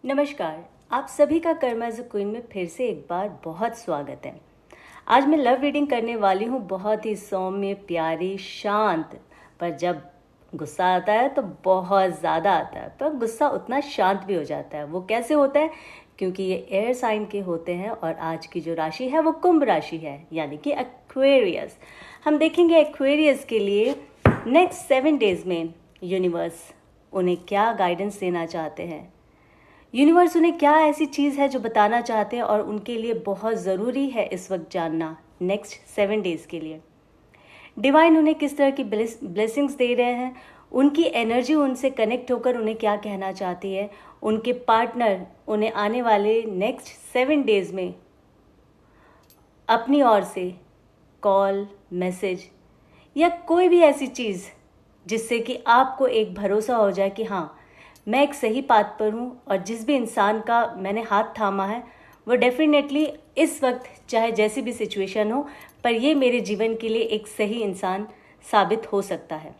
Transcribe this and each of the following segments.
नमस्कार। आप सभी का कर्मा एज क्वीन में फिर से एक बार बहुत स्वागत है। आज मैं लव रीडिंग करने वाली हूँ, बहुत ही सौम्य, प्यारी, शांत। पर जब गुस्सा आता है तो बहुत ज़्यादा आता है, पर गुस्सा उतना शांत भी हो जाता है। वो कैसे होता है? क्योंकि ये एयर साइन के होते हैं और आज की जो राशि है वो कुंभ राशि है, यानी कि एक्वेरियस। हम देखेंगे एक्वेरियस के लिए नेक्स्ट 7 डेज में यूनिवर्स उन्हें क्या गाइडेंस देना चाहते हैं। यूनिवर्स उन्हें क्या ऐसी चीज़ है जो बताना चाहते हैं और उनके लिए बहुत ज़रूरी है इस वक्त जानना नेक्स्ट 7 डेज़ के लिए। डिवाइन उन्हें किस तरह की ब्लेसिंग्स दे रहे हैं, उनकी एनर्जी उनसे कनेक्ट होकर उन्हें क्या कहना चाहती है। उनके पार्टनर उन्हें आने वाले नेक्स्ट 7 डेज़ में अपनी ओर से कॉल, मैसेज या कोई भी ऐसी चीज़ जिससे कि आपको एक भरोसा हो जाए कि हाँ, मैं एक सही पाथ पर हूँ और जिस भी इंसान का मैंने हाथ थामा है वो डेफिनेटली इस वक्त चाहे जैसी भी सिचुएशन हो, पर ये मेरे जीवन के लिए एक सही इंसान साबित हो सकता है।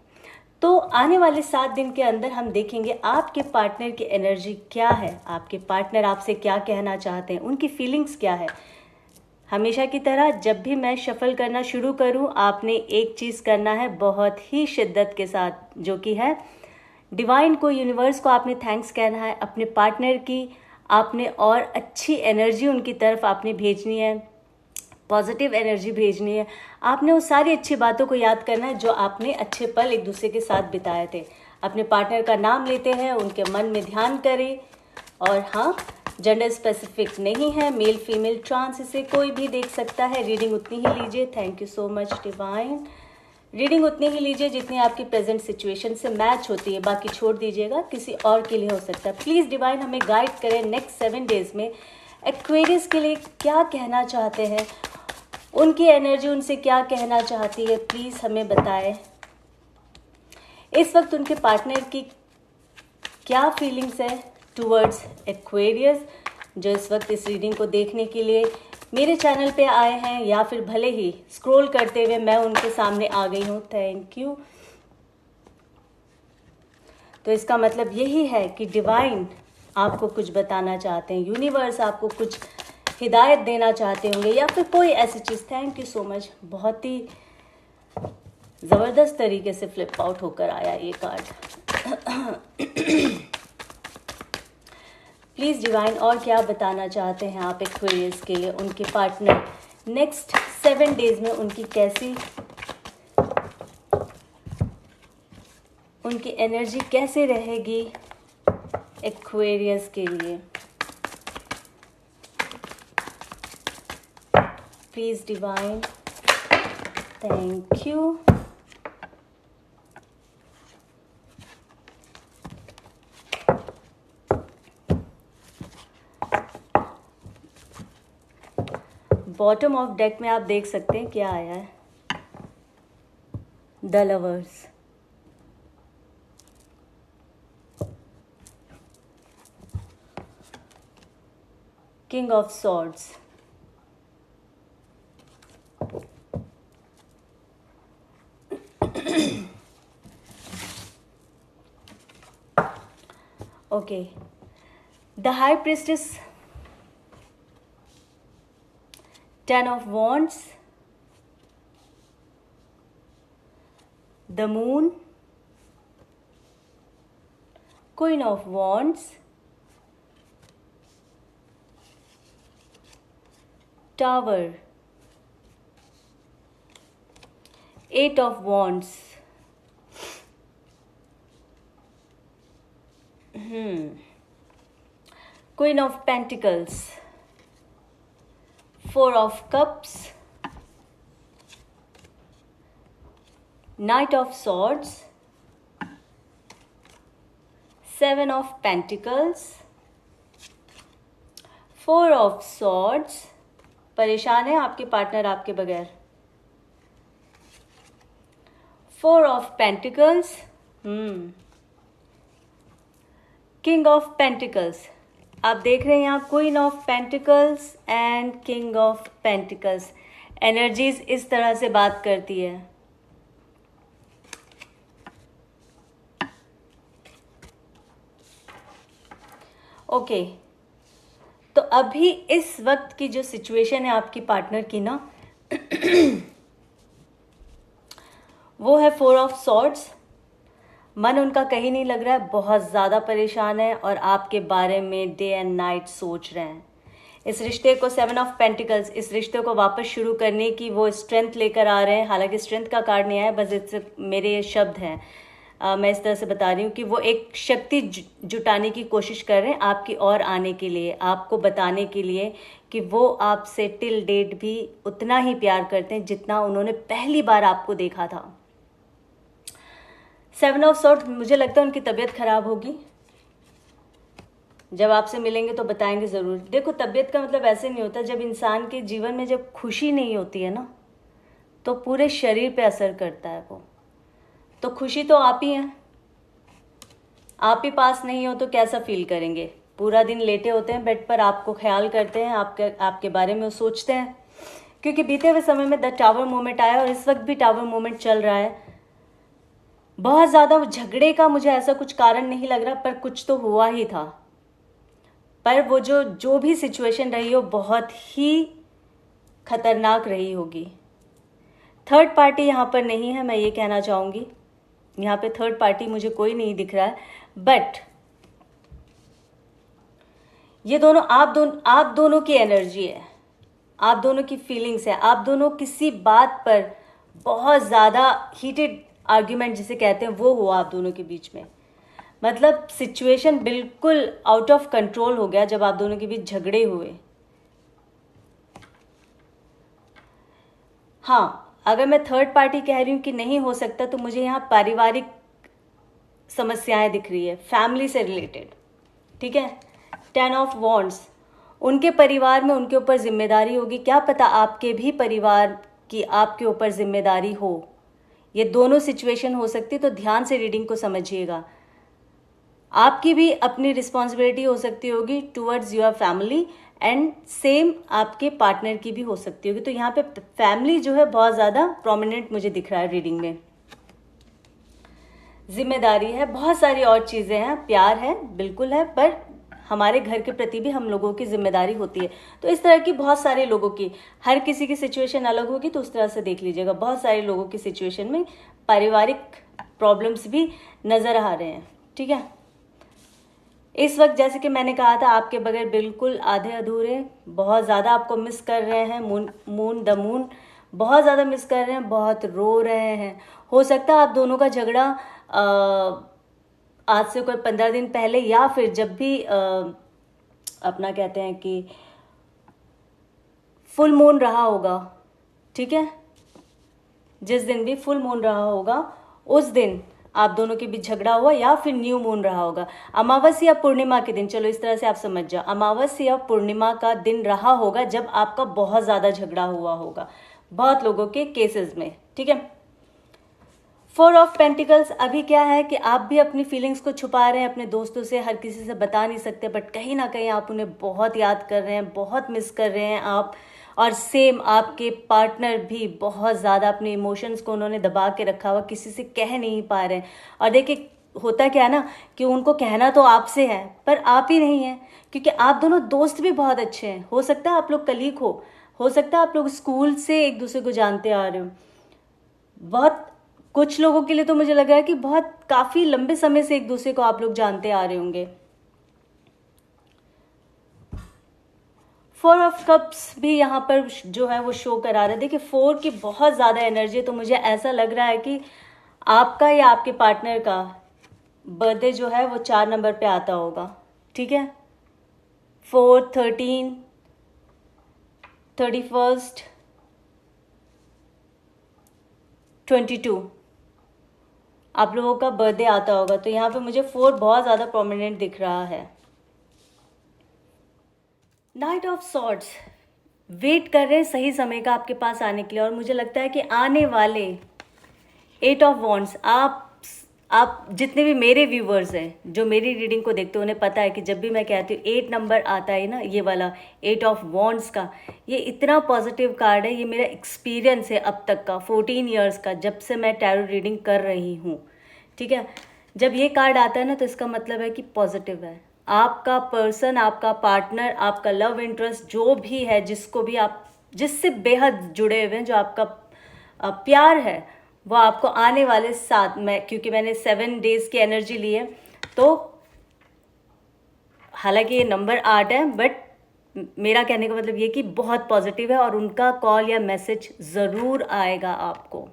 तो आने वाले 7 दिन के अंदर हम देखेंगे आपके पार्टनर की एनर्जी क्या है, आपके पार्टनर आपसे क्या कहना चाहते हैं, उनकी फीलिंग्स क्या है। हमेशा की तरह जब भी मैं शफल करना शुरू करूं, आपने एक चीज़ करना है बहुत ही शिद्दत के साथ, जो कि है डिवाइन को, यूनिवर्स को आपने थैंक्स कहना है। अपने पार्टनर की आपने और अच्छी एनर्जी उनकी तरफ आपने भेजनी है, पॉजिटिव एनर्जी भेजनी है। आपने उस सारी अच्छी बातों को याद करना है जो आपने अच्छे पल एक दूसरे के साथ बिताए थे। अपने पार्टनर का नाम लेते हैं, उनके मन में ध्यान करें। और हाँ, जेंडर स्पेसिफिक नहीं है, मेल फीमेल ट्रांस, इसे कोई भी देख सकता है। रीडिंग उतनी ही लीजिए। Thank you so much divine. Reading उतनी ही लीजिए जितनी आपकी प्रेजेंट सिचुएशन से मैच होती है, बाकी छोड़ दीजिएगा, किसी और के लिए हो सकता है। प्लीज़ डिवाइन हमें गाइड करें नेक्स्ट 7 डेज़ में एक्वेरियस के लिए क्या कहना चाहते हैं, उनकी एनर्जी उनसे क्या कहना चाहती है, प्लीज़ हमें बताएं। इस वक्त उनके पार्टनर की क्या फीलिंग्स है टूवर्ड्स एक्वेरियस, जो इस वक्त इस रीडिंग को देखने के लिए मेरे चैनल पे आए हैं या फिर भले ही स्क्रॉल करते हुए मैं उनके सामने आ गई हूँ। Thank you. तो इसका मतलब यही है कि डिवाइन आपको कुछ बताना चाहते हैं, यूनिवर्स आपको कुछ हिदायत देना चाहते होंगे या फिर कोई ऐसी चीज़। Thank you so much. बहुत ही ज़बरदस्त तरीके से फ्लिप आउट होकर आया ये कार्ड। प्लीज़ डिवाइन और क्या बताना चाहते हैं आप एक्वेरियस के लिए, उनके पार्टनर नेक्स्ट 7 डेज़ में उनकी कैसी, उनकी एनर्जी कैसे रहेगी एक्वेरियस के लिए। Please divine. Thank you. Bottom of deck में आप देख सकते हैं क्या आया है। The lovers, king of swords, okay, the high priestess, 10 of wands, the moon, queen of wands, tower, 8 of wands, queen of pentacles, 4 of cups, knight of swords, 7 of pentacles, 4 of swords। परेशान है आपके partner आपके बगैर। 4 of pentacles, king of pentacles. आप देख रहे हैं यहाँ queen of pentacles and king of pentacles. Energies इस तरह से बात करती है। ओके, तो अभी इस वक्त की जो सिचुएशन है आपकी पार्टनर की ना, वो है 4 ऑफ सॉर्ड्स। मन उनका कहीं नहीं लग रहा है, बहुत ज़्यादा परेशान है और आपके बारे में डे एंड नाइट सोच रहे हैं। इस रिश्ते को 7 ऑफ पेंटिकल्स, इस रिश्ते को वापस शुरू करने की वो स्ट्रेंथ लेकर आ रहे हैं। हालांकि स्ट्रेंथ का कार्ड नहीं आया, बस इससे मेरे ये शब्द हैं, मैं इस तरह से बता रही हूँ कि वो एक शक्ति जुटाने की कोशिश कर रहे हैं आपकी ओर आने के लिए, आपको बताने के लिए कि वो आपसे टिल डेट भी उतना ही प्यार करते हैं जितना उन्होंने पहली बार आपको देखा था। 7 ऑफ सॉर्ड्स, मुझे लगता है उनकी तबीयत खराब होगी। जब आपसे मिलेंगे तो बताएंगे ज़रूर। देखो, तबीयत का मतलब ऐसे नहीं होता, जब इंसान के जीवन में जब खुशी नहीं होती है ना, तो पूरे शरीर पे असर करता है वो। तो खुशी तो आप ही हैं, आप ही पास नहीं हो तो कैसा फील करेंगे। पूरा दिन लेटे होते हैं बेड पर, आपको ख्याल करते हैं, आपके बारे में सोचते हैं, क्योंकि बीते हुए समय में द टावर मोमेंट आया और इस वक्त भी टावर मोमेंट चल रहा है। बहुत ज़्यादा झगड़े का मुझे ऐसा कुछ कारण नहीं लग रहा, पर कुछ तो हुआ ही था। पर वो जो भी सिचुएशन रही हो, बहुत ही खतरनाक रही होगी। थर्ड पार्टी यहाँ पर नहीं है, मैं ये कहना चाहूँगी। यहाँ पे थर्ड पार्टी मुझे कोई नहीं दिख रहा है, बट ये दोनों आप दोनों की एनर्जी है, आप दोनों की फीलिंग्स है। आप दोनों किसी बात पर बहुत ज़्यादा हीटेड आर्ग्यूमेंट जिसे कहते हैं वो हुआ आप दोनों के बीच में। मतलब सिचुएशन बिल्कुल आउट ऑफ कंट्रोल हो गया जब आप दोनों के बीच झगड़े हुए। हाँ, अगर मैं थर्ड पार्टी कह रही हूँ कि नहीं हो सकता, तो मुझे यहाँ पारिवारिक समस्याएं दिख रही है, फैमिली से रिलेटेड। ठीक है, 10 ऑफ वॉन्ड्स, उनके परिवार में उनके ऊपर जिम्मेदारी होगी। क्या पता आपके भी परिवार की आपके ऊपर जिम्मेदारी हो। ये दोनों सिचुएशन हो सकती, तो ध्यान से रीडिंग को समझिएगा। आपकी भी अपनी रिस्पॉन्सिबिलिटी हो सकती होगी towards your family, and same आपके पार्टनर की भी हो सकती होगी। तो यहाँ पे फैमिली जो है बहुत ज़्यादा प्रोमिनेंट मुझे दिख रहा है रीडिंग में। जिम्मेदारी है, बहुत सारी और चीज़ें हैं, प्यार है, बिल्कुल है, पर हमारे घर के प्रति भी हम लोगों की जिम्मेदारी होती है। तो इस तरह की बहुत सारे लोगों की, हर किसी की सिचुएशन अलग होगी, तो उस तरह से देख लीजिएगा। बहुत सारे लोगों की सिचुएशन में पारिवारिक प्रॉब्लम्स भी नज़र आ रहे हैं। ठीक है, इस वक्त जैसे कि मैंने कहा था, आपके बगैर बिल्कुल आधे अधूरे, बहुत ज़्यादा आपको मिस कर रहे हैं। मून द मून बहुत ज़्यादा मिस कर रहे हैं, बहुत रो रहे हैं। हो सकता है आप दोनों का झगड़ा आज से कोई 15 दिन पहले, या फिर जब भी अपना कहते हैं कि फुल मून रहा होगा। ठीक है, जिस दिन भी फुल मून रहा होगा उस दिन आप दोनों के बीच झगड़ा हुआ, या फिर न्यू मून रहा होगा। अमावस्या या पूर्णिमा के दिन, चलो इस तरह से आप समझ जाओ, अमावस्या या पूर्णिमा का दिन रहा होगा जब आपका बहुत ज़्यादा झगड़ा हुआ होगा, बहुत लोगों के केसेस में। ठीक है, 4 ऑफ पेंटिकल्स, अभी क्या है कि आप भी अपनी फीलिंग्स को छुपा रहे हैं अपने दोस्तों से, हर किसी से बता नहीं सकते, बट कहीं ना कहीं आप उन्हें बहुत याद कर रहे हैं, बहुत मिस कर रहे हैं आप। और सेम आपके पार्टनर भी बहुत ज़्यादा अपने इमोशंस को उन्होंने दबा के रखा हुआ, किसी से कह नहीं पा रहे हैं। और देखिए, होता क्या है ना कि उनको कहना तो आपसे है, पर आप ही नहीं हैं, क्योंकि आप दोनों दोस्त भी बहुत अच्छे हैं। हो सकता है आप लोग कलीग हो सकता है आप लोग स्कूल से एक दूसरे को जानते आ रहे हो। बहुत कुछ लोगों के लिए तो मुझे लग रहा है कि बहुत काफ़ी लंबे समय से एक दूसरे को आप लोग जानते आ रहे होंगे। 4 ऑफ कप्स भी यहाँ पर जो है वो शो करा रहा है। देखिए, 4 की बहुत ज़्यादा एनर्जी है, तो मुझे ऐसा लग रहा है कि आपका या आपके पार्टनर का बर्थडे जो है वो 4 नंबर पे आता होगा। ठीक है, 4, 13, 31, 22 आप लोगों का बर्थडे आता होगा। तो यहाँ पे मुझे 4 बहुत ज़्यादा प्रोमिनेंट दिख रहा है। नाइट ऑफ सॉर्ड्स, वेट कर रहे हैं सही समय का आपके पास आने के लिए, और मुझे लगता है कि आने वाले 8 ऑफ वॉन्ड्स, आप जितने भी मेरे व्यूवर्स हैं जो मेरी रीडिंग को देखते हैं, उन्हें पता है कि जब भी मैं कहती हूँ 8 नंबर आता है ना, ये वाला 8 ऑफ वॉन्ड्स का, ये इतना पॉजिटिव कार्ड है। ये मेरा एक्सपीरियंस है अब तक का 14 ईयर्स का, जब से मैं टैरो रीडिंग कर रही हूँ। ठीक है, जब ये कार्ड आता है ना, तो इसका मतलब है कि पॉजिटिव है, आपका पर्सन, आपका पार्टनर, आपका लव इंटरेस्ट जो भी है, जिसको भी आप, जिससे बेहद जुड़े हुए हैं, जो आपका प्यार है, वो आपको आने वाले 7 में, क्योंकि मैंने 7 डेज की एनर्जी ली है, तो हालांकि ये नंबर 8 है, बट मेरा कहने का मतलब ये कि बहुत पॉजिटिव है और उनका कॉल या मैसेज ज़रूर आएगा, आपको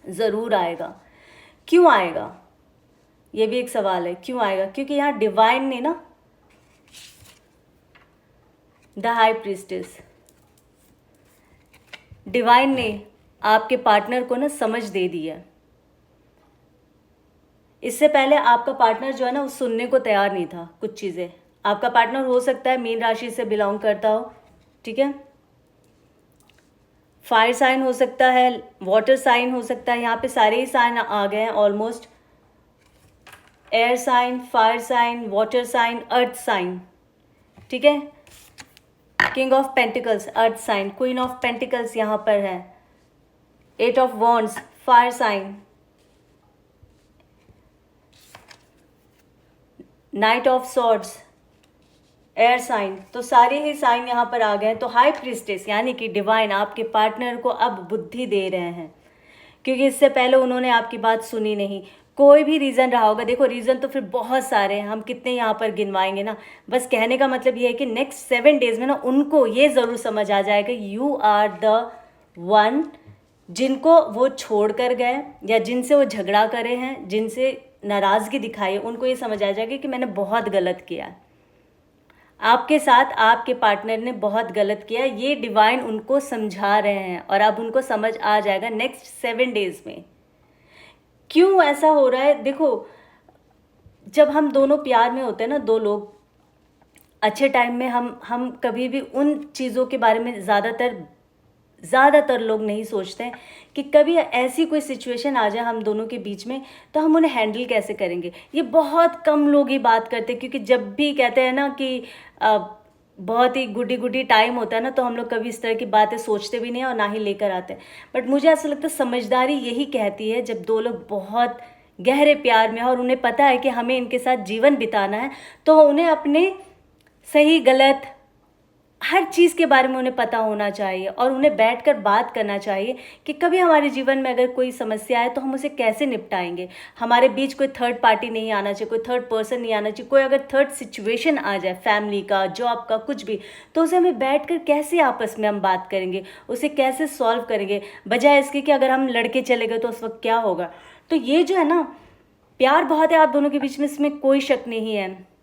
ज़रूर आएगा। क्यों आएगा, ये भी एक सवाल है, क्यों आएगा? क्योंकि यहाँ डिवाइन ने ना, द हाई प्रीस्टेस, डिवाइन ने आपके पार्टनर को ना समझ दे दी है। इससे पहले आपका पार्टनर जो है ना, वो सुनने को तैयार नहीं था कुछ चीज़ें। आपका पार्टनर हो सकता है मीन राशि से बिलोंग करता हो, ठीक है, फायर साइन हो सकता है, वाटर साइन हो सकता है, यहाँ पे सारे ही साइन आ गए हैं almost, air sign, fire sign, water sign, earth sign, ठीक है, king of pentacles earth sign, queen of pentacles यहाँ पर है, 8 of wands fire sign, knight of swords air sign, तो सारे ही साइन यहाँ पर आ गए हैं। तो हाई प्रीस्टेस यानी कि डिवाइन आपके पार्टनर को अब बुद्धि दे रहे हैं, क्योंकि इससे पहले उन्होंने आपकी बात सुनी नहीं। कोई भी रीज़न रहा होगा, देखो रीज़न तो फिर बहुत सारे हैं, हम कितने यहाँ पर गिनवाएंगे ना। बस कहने का मतलब ये है कि नेक्स्ट 7 डेज में ना उनको ये ज़रूर समझ आ जाएगा, यू आर द वन, जिनको वो छोड़ कर गए या जिनसे वो झगड़ा करे हैं, जिनसे नाराज़गी दिखाई है, उनको ये समझ आ जाएगा कि मैंने बहुत गलत किया, आपके साथ आपके पार्टनर ने बहुत गलत किया। ये डिवाइन उनको समझा रहे हैं और अब उनको समझ आ जाएगा नेक्स्ट 7 डेज में। क्यों ऐसा हो रहा है? देखो, जब हम दोनों प्यार में होते हैं ना, दो लोग अच्छे टाइम में, हम कभी भी उन चीज़ों के बारे में ज़्यादातर लोग नहीं सोचते हैं कि कभी ऐसी कोई सिचुएशन आ जाए हम दोनों के बीच में, तो हम उन्हें हैंडल कैसे करेंगे। ये बहुत कम लोग ही बात करते हैं, क्योंकि जब भी कहते हैं ना कि बहुत ही गुडी गुडी टाइम होता है ना, तो हम लोग कभी इस तरह की बातें सोचते भी नहीं और ना ही लेकर आते हैं। बट मुझे ऐसा लगता है समझदारी यही कहती है, जब दो लोग बहुत गहरे प्यार में हैं और उन्हें पता है कि हमें इनके साथ जीवन बिताना है, तो उन्हें अपने सही गलत हर चीज़ के बारे में उन्हें पता होना चाहिए और उन्हें बैठकर बात करना चाहिए कि कभी हमारे जीवन में अगर कोई समस्या आए तो हम उसे कैसे निपटाएंगे। हमारे बीच कोई थर्ड पार्टी नहीं आना चाहिए, कोई थर्ड पर्सन नहीं आना चाहिए। कोई अगर थर्ड सिचुएशन आ जाए, फैमिली का, जॉब का, कुछ भी, तो उसे हमें बैठकर कैसे आपस में हम बात करेंगे, उसे कैसे सॉल्व करेंगे, बजाय इसके कि अगर हम लड़के चले गए तो उस वक्त क्या होगा। तो ये जो है ना, प्यार बहुत है आप दोनों के बीच में, इसमें कोई शक नहीं है,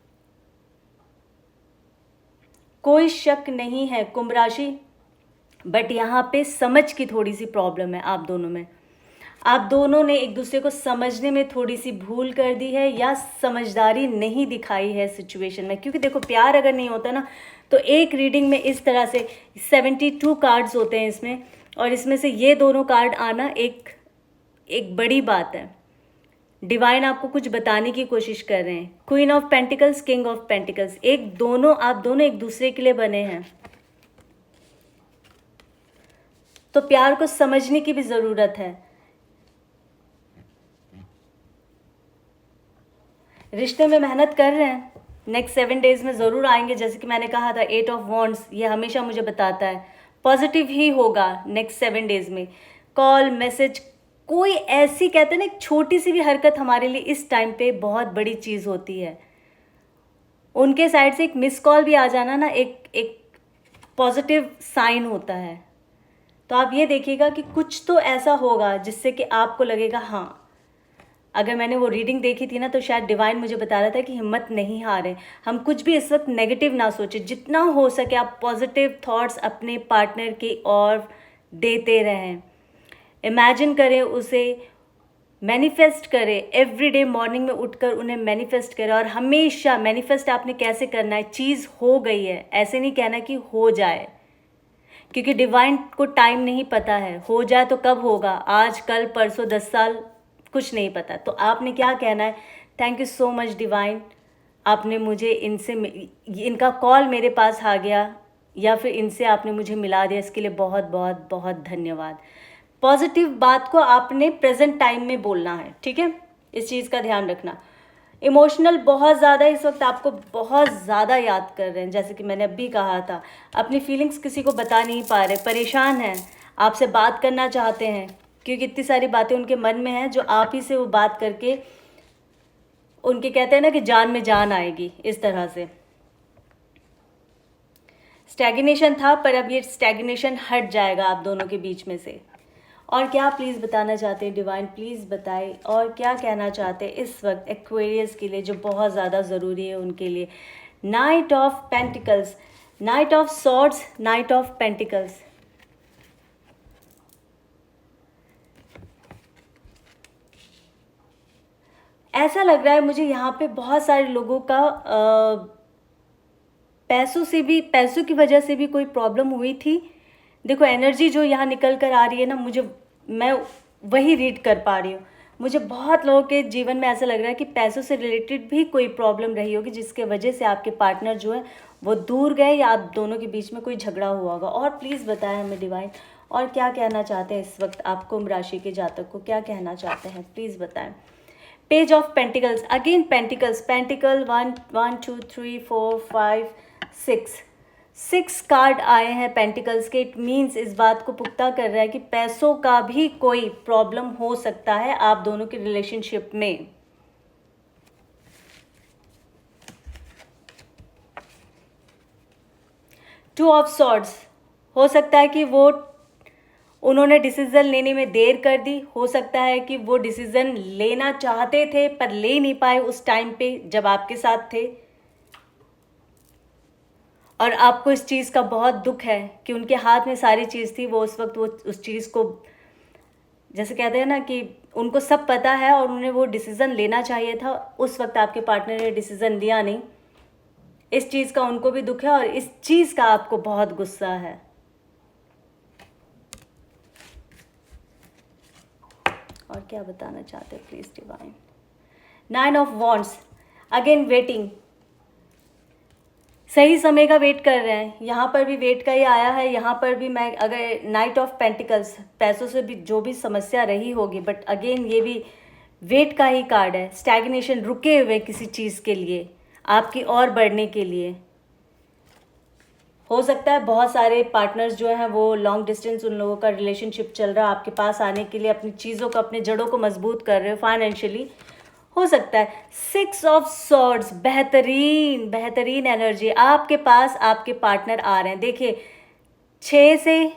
कोई शक नहीं है कुंभ राशि। बट यहाँ पे समझ की थोड़ी सी प्रॉब्लम है आप दोनों में। आप दोनों ने एक दूसरे को समझने में थोड़ी सी भूल कर दी है या समझदारी नहीं दिखाई है सिचुएशन में। क्योंकि देखो, प्यार अगर नहीं होता ना, तो एक रीडिंग में इस तरह से 72 कार्ड्स होते हैं इसमें, और इसमें से ये दोनों कार्ड आना एक बड़ी बात है। डिवाइन आपको कुछ बताने की कोशिश कर रहे हैं। Queen of pentacles, king of pentacles, आप दोनों एक दूसरे के लिए बने हैं, तो प्यार को समझने की भी जरूरत है। रिश्ते में मेहनत कर रहे हैं, नेक्स्ट 7 डेज में ज़रूर आएंगे। जैसे कि मैंने कहा था, 8 ऑफ वॉन्ड्स ये हमेशा मुझे बताता है पॉजिटिव ही होगा नेक्स्ट 7 डेज में। कॉल, मैसेज, कोई ऐसी, कहते हैं ना, एक छोटी सी भी हरकत हमारे लिए इस टाइम पे बहुत बड़ी चीज़ होती है। उनके साइड से एक मिस कॉल भी आ जाना ना, एक पॉजिटिव साइन होता है। तो आप ये देखिएगा कि कुछ तो ऐसा होगा जिससे कि आपको लगेगा, हाँ, अगर मैंने वो रीडिंग देखी थी ना, तो शायद डिवाइन मुझे बता रहा था कि हिम्मत नहीं हारें, हम कुछ भी इस वक्त नेगेटिव ना सोचें, जितना हो सके आप पॉजिटिव थॉट्स अपने पार्टनर की ओर देते रहें। इमेजिन करें उसे, मैनिफेस्ट करें, एवरीडे मॉर्निंग में उठकर उन्हें मैनिफेस्ट करें। और हमेशा मैनिफेस्ट आपने कैसे करना है, चीज़ हो गई है ऐसे नहीं कहना कि हो जाए, क्योंकि डिवाइन को टाइम नहीं पता है। हो जाए तो कब होगा, आज, कल, परसों, 10 साल, कुछ नहीं पता। तो आपने क्या कहना है, thank you so much divine, आपने मुझे इनका कॉल मेरे पास आ गया, या फिर इनसे आपने मुझे मिला दिया, इसके लिए बहुत बहुत बहुत धन्यवाद। पॉजिटिव बात को आपने प्रेजेंट टाइम में बोलना है, ठीक है, इस चीज़ का ध्यान रखना। इमोशनल बहुत ज़्यादा इस वक्त आपको बहुत ज़्यादा याद कर रहे हैं, जैसे कि मैंने अभी कहा था। अपनी फीलिंग्स किसी को बता नहीं पा रहे, परेशान हैं, आपसे बात करना चाहते हैं, क्योंकि इतनी सारी बातें उनके मन में हैं जो आप ही से वो बात करके उनके कहते हैं ना कि जान में जान आएगी, इस तरह से। स्टैग्नेशन था, पर अब ये स्टैग्नेशन हट जाएगा आप दोनों के बीच में से। और क्या प्लीज़ बताना चाहते हैं डिवाइन, प्लीज़ बताएं, और क्या कहना चाहते हैं इस वक्त एक्वेरियस के लिए जो बहुत ज़्यादा ज़रूरी है उनके लिए। Night of pentacles, night of swords, night of pentacles. ऐसा लग रहा है मुझे यहाँ पे बहुत सारे लोगों का पैसों की वजह से भी कोई प्रॉब्लम हुई थी। देखो एनर्जी जो यहाँ निकल कर आ रही है ना, मैं वही रीड कर पा रही हूँ। मुझे बहुत लोगों के जीवन में ऐसा लग रहा है कि पैसों से रिलेटेड भी कोई प्रॉब्लम रही होगी, जिसके वजह से आपके पार्टनर जो है वो दूर गए, या आप दोनों के बीच में कोई झगड़ा हुआ होगा। और प्लीज़ बताएं हमें डिवाइन, और क्या कहना चाहते हैं इस वक्त आप कुंभ राशि के जातक को, क्या कहना चाहते हैं प्लीज़ बताएं। Page of pentacles, again pentacles, pentacle 1 1 2 3 4 5 6 card आए हैं पेंटिकल्स के। इट मीन्स इस बात को पुख्ता कर रहा है कि पैसों का भी कोई प्रॉब्लम हो सकता है आप दोनों के रिलेशनशिप में। टू ऑफ सॉर्ड्स, हो सकता है कि उन्होंने डिसीजन लेने में देर कर दी, हो सकता है कि वो डिसीजन लेना चाहते थे पर ले नहीं पाए उस टाइम पे जब आपके साथ थे, और आपको इस चीज़ का बहुत दुख है कि उनके हाथ में सारी चीज़ थी, वो उस वक्त वो उस चीज़ को, जैसे कहते हैं ना कि उनको सब पता है और उन्हें वो डिसीज़न लेना चाहिए था, उस वक्त आपके पार्टनर ने डिसीज़न लिया नहीं। इस चीज़ का उनको भी दुख है और इस चीज़ का आपको बहुत गुस्सा है। और क्या बताना चाहते हैं please divine. 9 of wands, again waiting, सही समय का वेट कर रहे हैं। यहाँ पर भी वेट का ही आया है, यहाँ पर भी मैं अगर नाइट ऑफ पेंटिकल्स, पैसों से भी जो भी समस्या रही होगी, बट अगेन ये भी वेट का ही कार्ड है। स्टैग्नेशन, रुके हुए किसी चीज़ के लिए, आपकी और बढ़ने के लिए। हो सकता है बहुत सारे पार्टनर्स जो हैं वो लॉन्ग डिस्टेंस, उन लोगों का रिलेशनशिप चल रहा है, आपके पास आने के लिए अपनी चीज़ों को, अपने जड़ों को मजबूत कर रहे हो फाइनेंशियली, हो सकता है। 6 ऑफ सॉर्ड्स, बेहतरीन बेहतरीन एनर्जी आपके पास, आपके पार्टनर आ रहे हैं। देखिए 6 से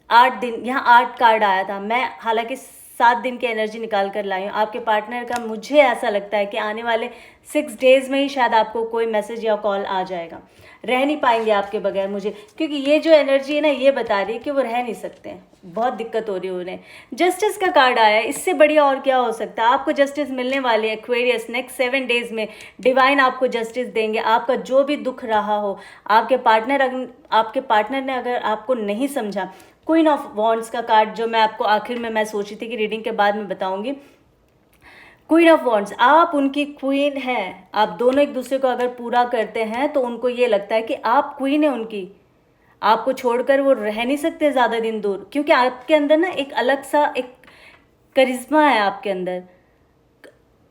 8 दिन, यहाँ 8 कार्ड आया था, मैं हालांकि 7 दिन की एनर्जी निकाल कर लाई हूँ। आपके पार्टनर का मुझे ऐसा लगता है कि आने वाले 6 डेज़ में ही शायद आपको कोई मैसेज या कॉल आ जाएगा। रह नहीं पाएंगे आपके बगैर मुझे, क्योंकि ये जो एनर्जी है ना, ये बता रही है कि वो रह नहीं सकते हैं, बहुत दिक्कत हो रही है उन्हें। जस्टिस का कार्ड आया है, इससे बढ़िया और क्या हो सकता है। आपको जस्टिस मिलने वाले एक्वेरियस, नेक्स्ट 7 डेज़ में डिवाइन आपको जस्टिस देंगे। आपका जो भी दुख रहा हो, आपके पार्टनर ने अगर आपको नहीं समझा, क्वीन ऑफ वॉन्ड्स का कार्ड जो मैं आपको आखिर में मैं सोची थी कि रीडिंग के बाद में बताऊंगी। क्वीन ऑफ वॉन्ड्स, आप उनकी क्वीन हैं। आप दोनों एक दूसरे को अगर पूरा करते हैं तो उनको ये लगता है कि आप क्वीन है उनकी, आपको छोड़कर वो रह नहीं सकते ज़्यादा दिन दूर, क्योंकि आपके अंदर ना एक अलग सा एक करिश्मा है आपके अंदर।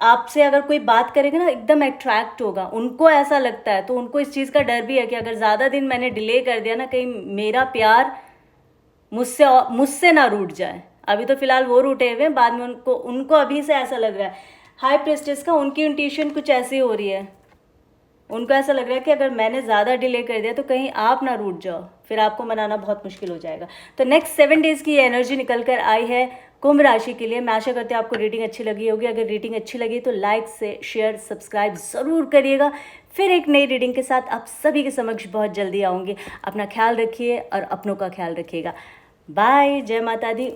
आपसे अगर कोई बात करेगा ना, एकदम अट्रैक्ट होगा, उनको ऐसा लगता है। तो उनको इस चीज़ का डर भी है कि अगर ज़्यादा दिन मैंने डिले कर दिया ना, कहीं मेरा प्यार मुझसे ना रूठ जाए। अभी तो फिलहाल वो रूठे हुए हैं, बाद में उनको अभी से ऐसा लग रहा है। हाई प्रेस्टिस का उनकी इंट्यूशन कुछ ऐसी हो रही है, उनको ऐसा लग रहा है कि अगर मैंने ज़्यादा डिले कर दिया तो कहीं आप ना रूठ जाओ, फिर आपको मनाना बहुत मुश्किल हो जाएगा। तो नेक्स्ट 7 डेज़ की एनर्जी निकल कर आई है कुंभ राशि के लिए। मैं आशा करती हूँ आपको रीडिंग अच्छी लगी होगी। अगर रीडिंग अच्छी लगी तो लाइक से शेयर सब्सक्राइब ज़रूर करिएगा। फिर एक नई रीडिंग के साथ आप सभी के समक्ष बहुत जल्दी आऊँगी। अपना ख्याल रखिए और अपनों का ख्याल रखिएगा। बाय, जय माता दी।